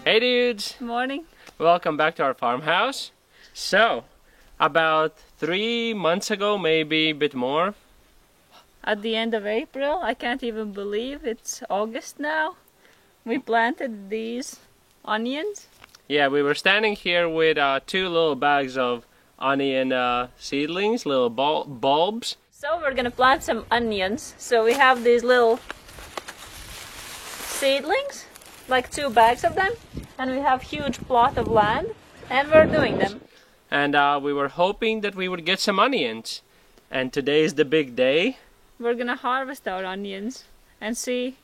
Hey dudes! Morning. Welcome back to our farmhouse. So, about 3 months ago, maybe a bit more. At the end of April, I can't even believe it's August now. We planted these onions. Yeah, we were standing here with 2 little bags of onion seedlings, little bulbs. So we're gonna plant some onions. So we have these little seedlings, like 2 bags of them, and we have huge plot of land, and we're doing them. And we were hoping that we would get some onions. And today is the big day. We're gonna harvest our onions and see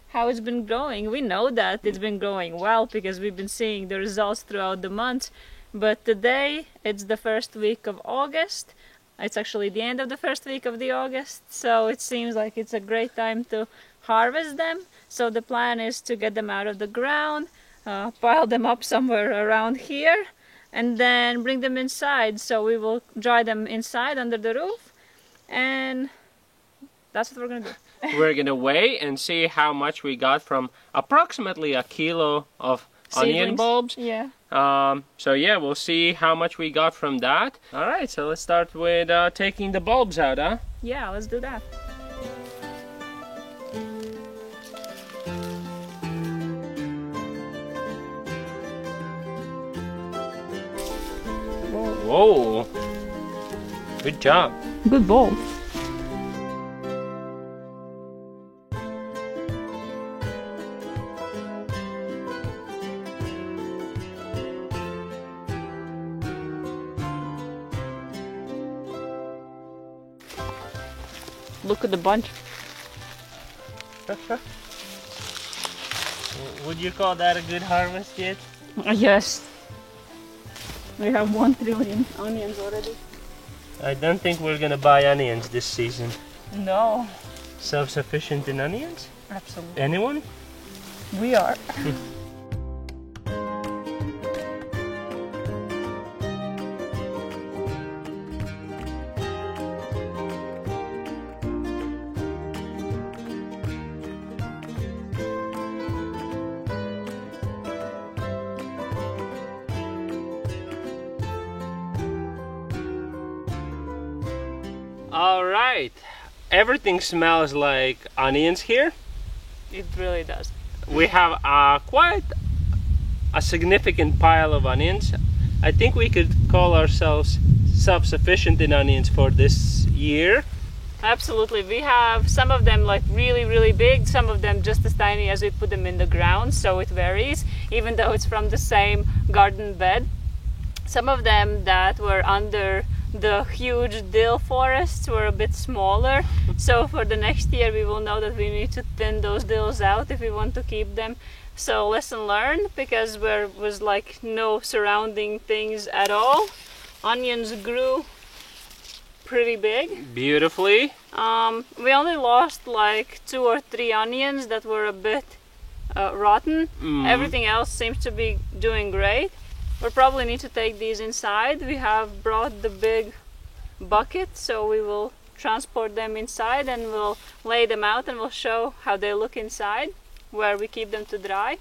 how it's been growing. We know that it's been growing well because we've been seeing the results throughout the month. But today, it's the first week of August. It's actually the end of the first week of the August, so it seems like it's a great time to harvest them. So the plan is to get them out of the ground, pile them up somewhere around here, and then bring them inside. So we will dry them inside under the roof, and that's what we're gonna do. We're gonna weigh and see how much we got from approximately a kilo of onion Seedlings. bulbs. Yeah. So yeah, we'll see how much we got from that. Alright, so let's start with taking the bulbs out, huh? Yeah, let's do that. Whoa! Good job. Good bulb. Look at the bunch. Would you call that a good harvest yet? Yes. We have 1 trillion onions already. I don't think we're gonna buy onions this season. No. Self-sufficient in onions? Absolutely. Anyone? We are. Alright. Everything smells like onions here. It really does. We have quite a significant pile of onions. I think we could call ourselves self-sufficient in onions for this year. Absolutely. We have some of them like really big, some of them just as tiny as we put them in the ground, so it varies, even though it's from the same garden bed. Some of them that were under the huge dill forests were a bit smaller, so for the next year we will know that we need to thin those dills out if we want to keep them. So lesson learned, because there was like no surrounding things at all. Onions grew pretty big. Beautifully. We only lost like 2 or 3 onions that were a bit rotten. Everything else seems to be doing great. We'll probably need to take these inside. We have brought the big bucket, so we will transport them inside and we'll lay them out and we'll show how they look inside, where we keep them to dry.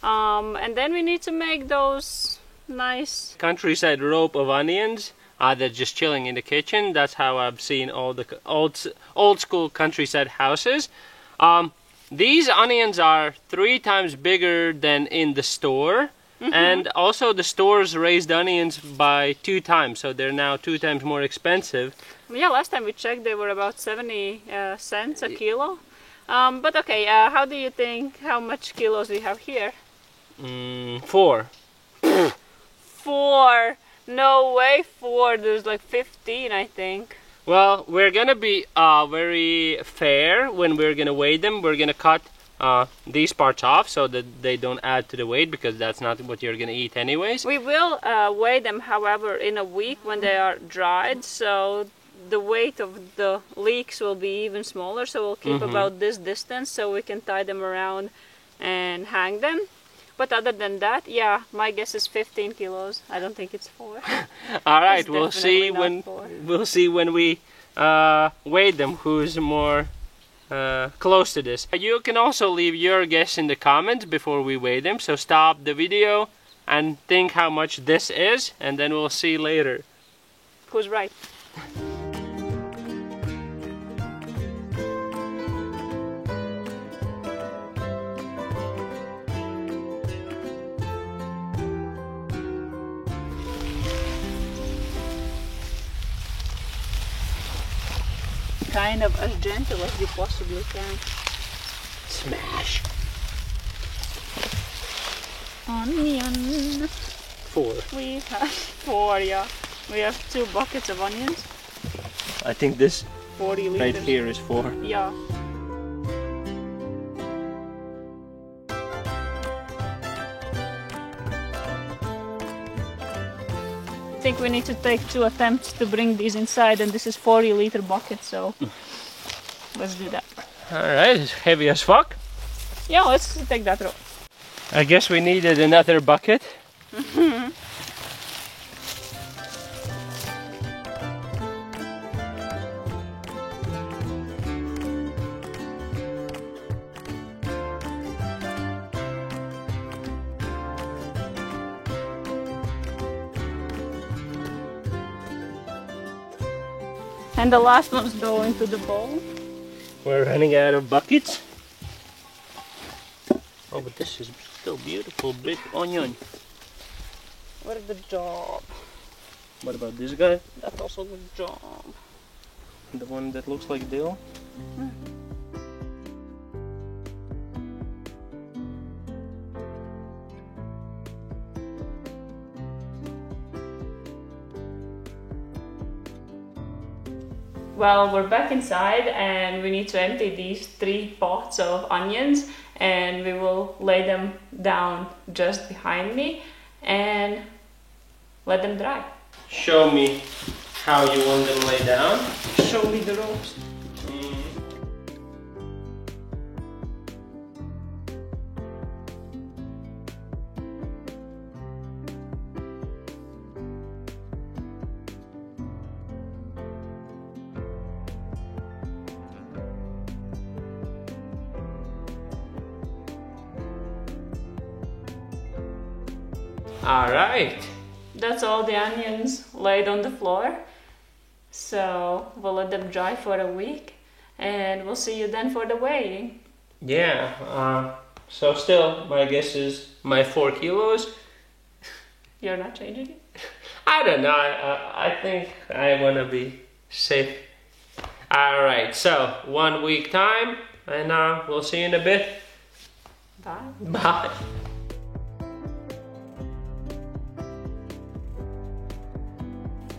And then we need to make those nice Countryside rope of onions. They're just chilling in the kitchen. That's how I've seen all the old school countryside houses. These onions are 3 times bigger than in the store. And also the stores raised onions by 2 times, so they're now 2 times more expensive. Yeah, last time we checked they were about 70 cents a kilo. But okay, how do you think, how much kilos we have here? 4. 4! No way, 4. There's like 15, I think. Well, we're gonna be very fair when we're gonna weigh them. We're gonna cut these parts off so that they don't add to the weight, because that's not what you're gonna eat anyways. We will weigh them, however, in a week when they are dried, so the weight of the leeks will be even smaller, so we'll keep about this distance so we can tie them around and hang them. But other than that, yeah, my guess is 15 kilos. I don't think it's 4. All right, It's we'll see definitely not 4. when we weigh them who's more close to this. You can also leave your guess in the comments before we weigh them, so stop the video and think how much this is, and then we'll see later. Who's right? Kind of as gentle as you possibly can. Smash. Onion. 4. We have 4, yeah. We have 2 buckets of onions. I think this 40 liters. right here is 4. Yeah. I think we need to take 2 attempts to bring these inside, and this is 40-liter bucket, so let's do that. Alright, it's heavy as fuck. Yeah, let's take that rope. I guess we needed another bucket. And the last ones go into the bowl. We're running out of buckets. Oh, but this is still beautiful, big onion. What a good job. What about this guy? That's also a good job. The one that looks like dill? Well, we're back inside and we need to empty these 3 pots of onions, and we will lay them down just behind me and let them dry. Show me how you want them laid down. Show me the ropes. Alright. That's all the onions laid on the floor. So we'll let them dry for a week and we'll see you then for the weighing. Yeah, so still, my guess is my 4 kilos. You're not changing it? I don't know, I think I want to be safe. Alright, so 1 week time, and we'll see you in a bit. Bye. Bye.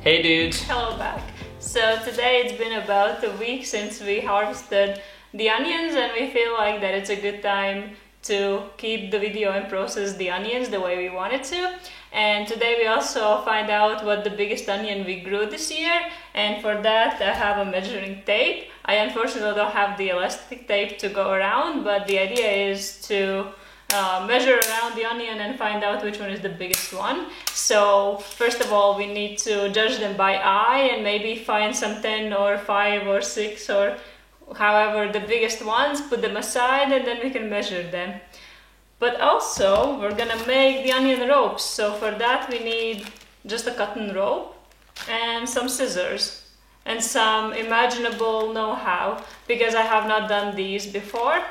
Hey dudes. Hello back. So today it's been about a week since we harvested the onions, and we feel like that it's a good time to keep the video and process the onions the way we wanted to. And today we also find out what the biggest onion we grew this year, and for that I have a measuring tape. I unfortunately don't have the elastic tape to go around, but the idea is to measure around the onion and find out which one is the biggest one. So first of all, we need to judge them by eye and maybe find some 10 or 5 or 6 or however the biggest ones, put them aside, and then we can measure them. But also we're gonna make the onion ropes, so for that we need just a cotton rope and some scissors and some imaginable know-how, because I have not done these before.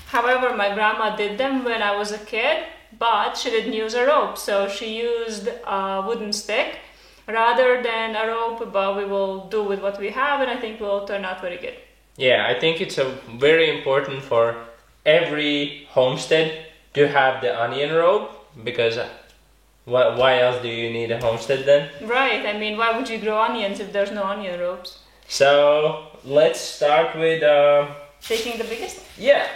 However, my grandma did them when I was a kid, but she didn't use a rope, so she used a wooden stick rather than a rope, but we will do with what we have, and I think will turn out very good. Yeah, I think it's very important for every homestead to have the onion rope, because why else do you need a homestead then? Right, I mean, why would you grow onions if there's no onion ropes? So let's start with Taking the biggest? yeah.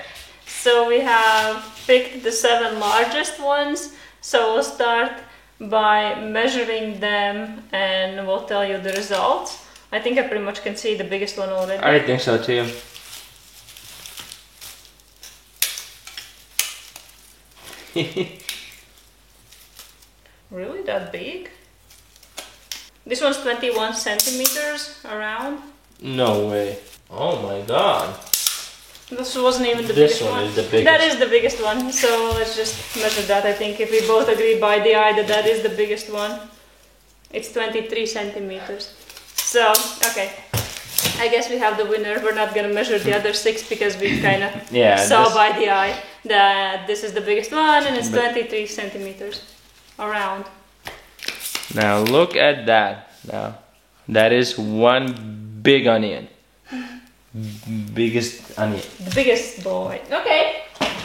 So we have picked the 7 largest ones, so we'll start by measuring them and we'll tell you the results. I think I pretty much can see the biggest one already. I think so too. Really? That big? This one's 21 centimeters around. No way. Oh my god. This wasn't even the This biggest one one. is the biggest. That is the biggest one. So let's just measure that. I think if we both agree by the eye that that is the biggest one, it's 23 centimeters. So, okay. I guess we have the winner. We're not gonna measure the other 6 because we kind of saw by the eye that this is the biggest one and it's 23 centimeters around. Now look at that. Now that is one big onion. Biggest onion. The biggest boy. Okay,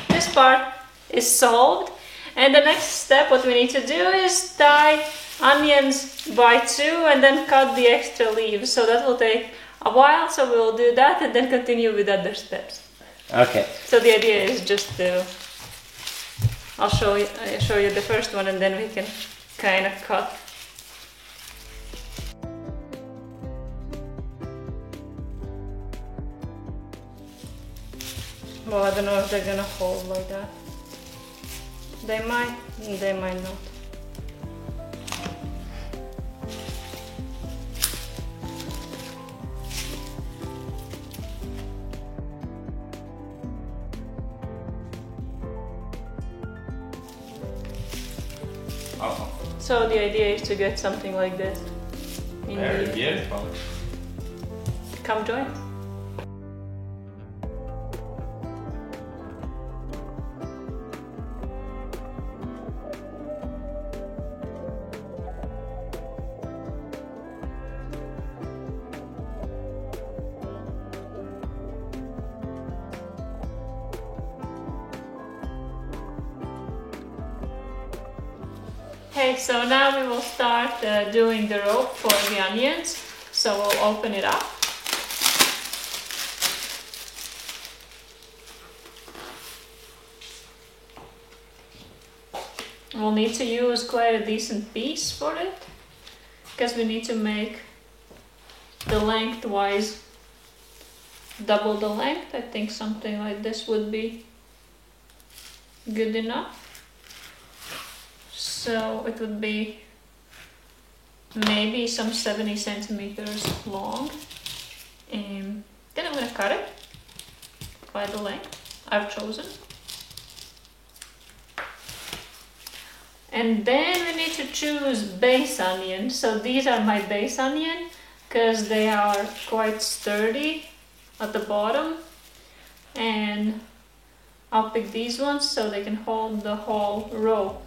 this part is solved. And the next step, what we need to do is tie onions by 2 and then cut the extra leaves. So that will take a while, so we'll do that and then continue with other steps. Okay. So the idea is just to, I'll show you the first one and then we can kind of cut. Well, I don't know if they're gonna hold like that. They might not. Oh, So the idea is to get something like this. very beautiful. Come join. Okay, so now we will start doing the rope for the onions. So we'll open it up. We'll need to use quite a decent piece for it, because we need to make the lengthwise double the length. I think something like this would be good enough. So it would be maybe some 70 centimeters long. And then I'm gonna cut it by the length I've chosen. And then we need to choose base onion. So these are my base onion because they are quite sturdy at the bottom. And I'll pick these ones so they can hold the whole row.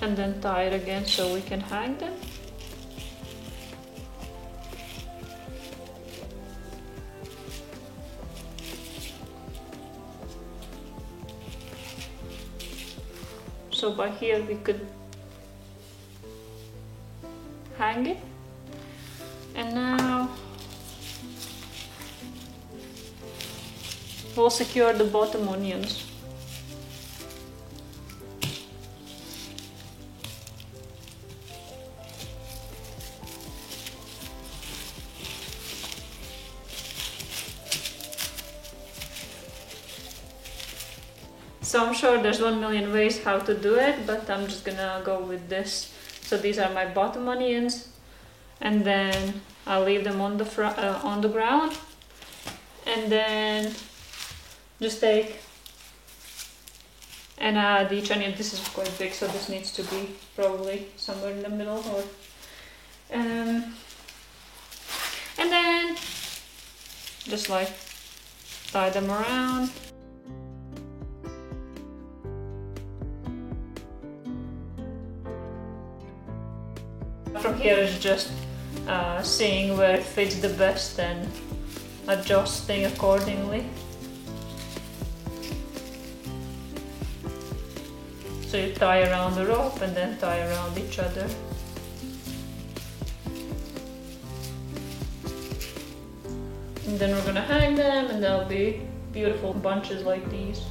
And then tie it again so we can hang them. So by here we could hang it. And now we'll secure the bottom onions. So I'm sure there's 1 million ways how to do it, but I'm just gonna go with this. So these are my bottom onions, and then I'll leave them on the ground, and then just take and add each onion. This is quite big, so this needs to be probably somewhere in the middle, or and then just like tie them around. From here is just seeing where it fits the best and adjusting accordingly. So you tie around the rope and then tie around each other. And then we're gonna hang them and they'll be beautiful bunches like these.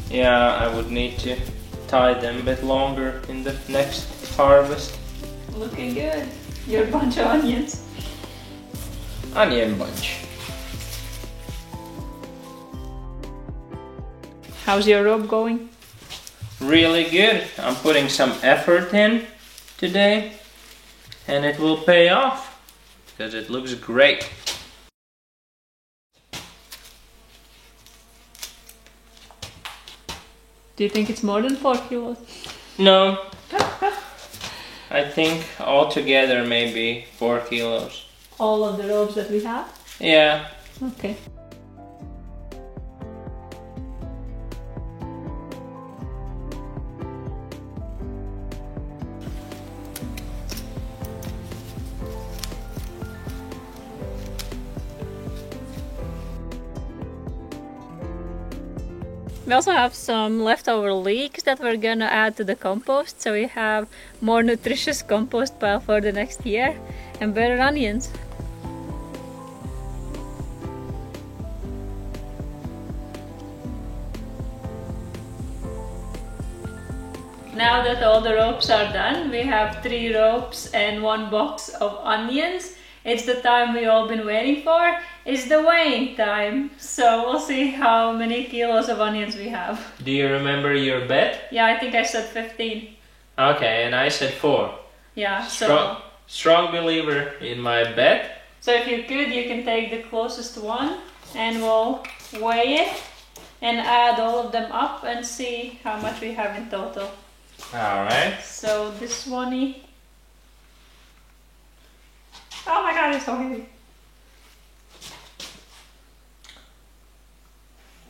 Yeah, I would need to tie them a bit longer in the next harvest. Looking good. Your bunch of onions. onion bunch. How's your rope going? Really good. I'm putting some effort in today and it will pay off because it looks great. Do you think it's more than 4 kilos? No. I think altogether maybe 4 kilos. All of the ropes that we have? Yeah. Okay. We also have some leftover leeks that we're gonna add to the compost, so we have more nutritious compost pile for the next year and better onions. Now that all the ropes are done, we have 3 ropes and 1 box of onions. It's the time we all been waiting for. It's the weighing time. So we'll see how many kilos of onions we have. Do you remember your bet? Yeah, I think I said 15. Okay, and I said 4. Yeah, so... Strong believer in my bet. So if you could, you can take the closest one and we'll weigh it and add all of them up and see how much we have in total. Alright. So this one... Oh my god, it's so heavy.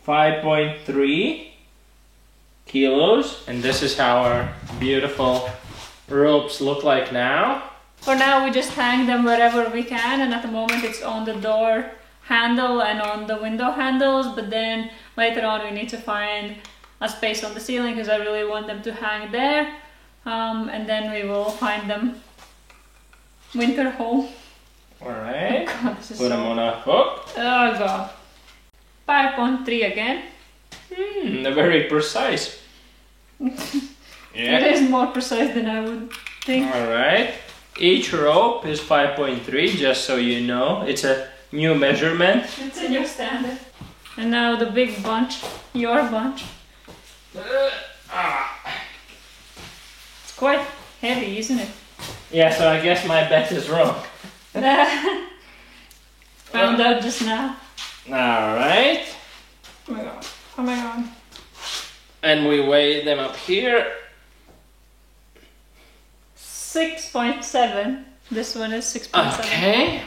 5.3 kilos, and this is how our beautiful ropes look like now. For now we just hang them wherever we can, and at the moment it's on the door handle and on the window handles, but then later on we need to find a space on the ceiling because I really want them to hang there, and then we will find them winter home. Alright, Oh God, put them on a hook. Oh god. 5.3 again. They're very precise. Yeah. It is more precise than I would think. Alright, each rope is 5.3, just so you know. It's a new measurement. It's a new standard. And now the big bunch, your bunch. It's quite heavy, isn't it? Yeah, so I guess my bet is wrong. Found out just now. Alright. Oh my god. Oh my god. And we weigh them up here. 6.7. This one is 6.7. Okay.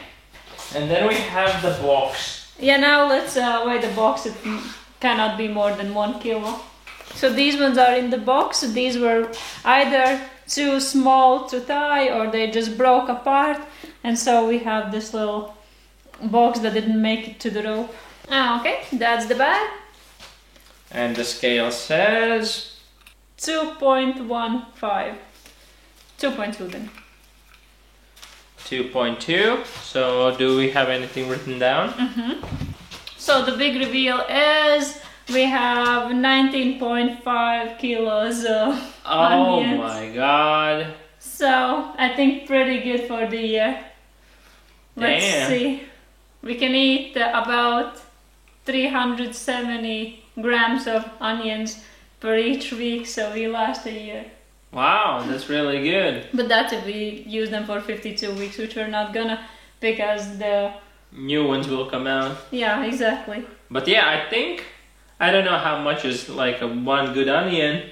And then we have the box. Yeah, now let's weigh the box. It cannot be more than 1 kilo. So these ones are in the box. These were either too small to tie or they just broke apart. And so we have this little box that didn't make it to the rope. Okay, that's the bag. And the scale says 2.15. 2.2 then. 2.2. So do we have anything written down? So the big reveal is we have 19.5 kilos of onions. Oh my god. So I think pretty good for the year. Let's see. We can eat about 370 grams of onions per each week, so we last a year. Wow, that's really good. But that's if we use them for 52 weeks, which we're not gonna because the... New ones will come out. Yeah, exactly. But yeah, I don't know how much is like one good onion,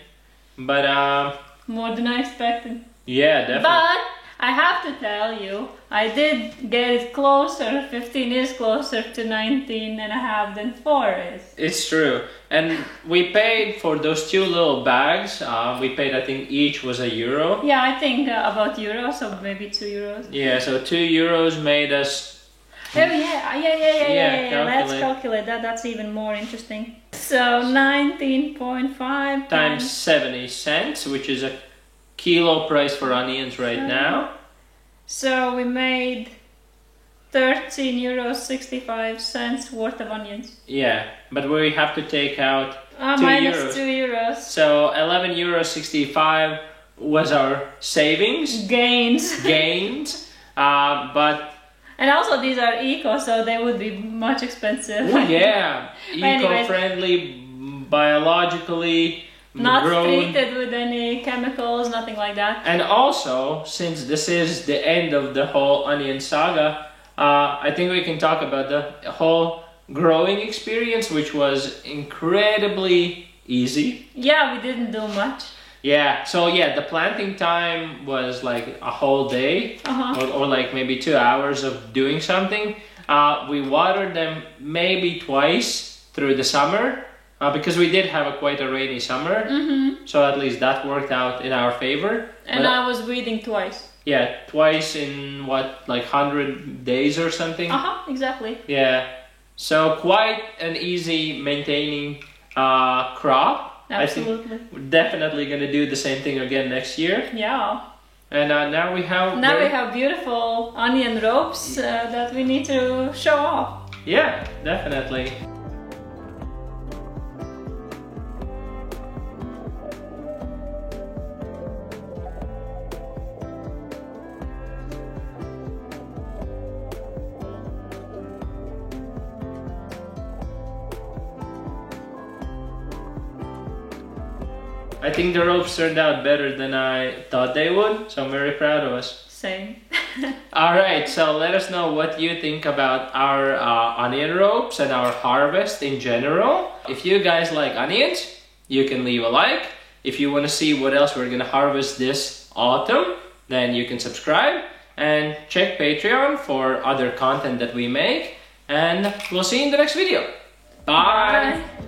but more than I expected. yeah, definitely. But I have to tell you, I did get it closer. 15 is closer to 19 and a half than 4 is. It's true. And we paid for those 2 little bags. We paid, I think, each was €1. Yeah, I think about euro, so maybe 2 euros. Yeah, so €2 made us... Oh yeah. Let's calculate. calculate that. That's even more interesting. So 19.5 times 70 cents, which is a kilo price for onions right now. So we made €13.65 worth of onions. Yeah, but we have to take out 2 minus euros. €2. So €11.65 was our savings. Gains. But And also these are eco, so they would be much expensive. Oh yeah, Anyways. eco-friendly, biologically Not grown. treated with any chemicals, nothing like that. And also, since this is the end of the whole onion saga, I think we can talk about the whole growing experience, which was incredibly easy. Yeah, we didn't do much. Yeah, so yeah, the planting time was like a whole day, or like maybe 2 hours of doing something. We watered them maybe twice through the summer, because we did have quite a rainy summer. So at least that worked out in our favor. And I was weeding twice. Yeah, twice in what, like 100 days or something? Exactly. Yeah, so quite an easy maintaining crop. Absolutely. I think we're definitely going to do the same thing again next year. Yeah. And now we have... Now we have beautiful onion ropes that we need to show off. Yeah, definitely. I think the ropes turned out better than I thought they would, so I'm very proud of us. Same. Alright, so let us know what you think about our onion ropes and our harvest in general. If you guys like onions, you can leave a like. If you want to see what else we're going to harvest this autumn, then you can subscribe and check Patreon for other content that we make. And we'll see you in the next video. Bye. Bye.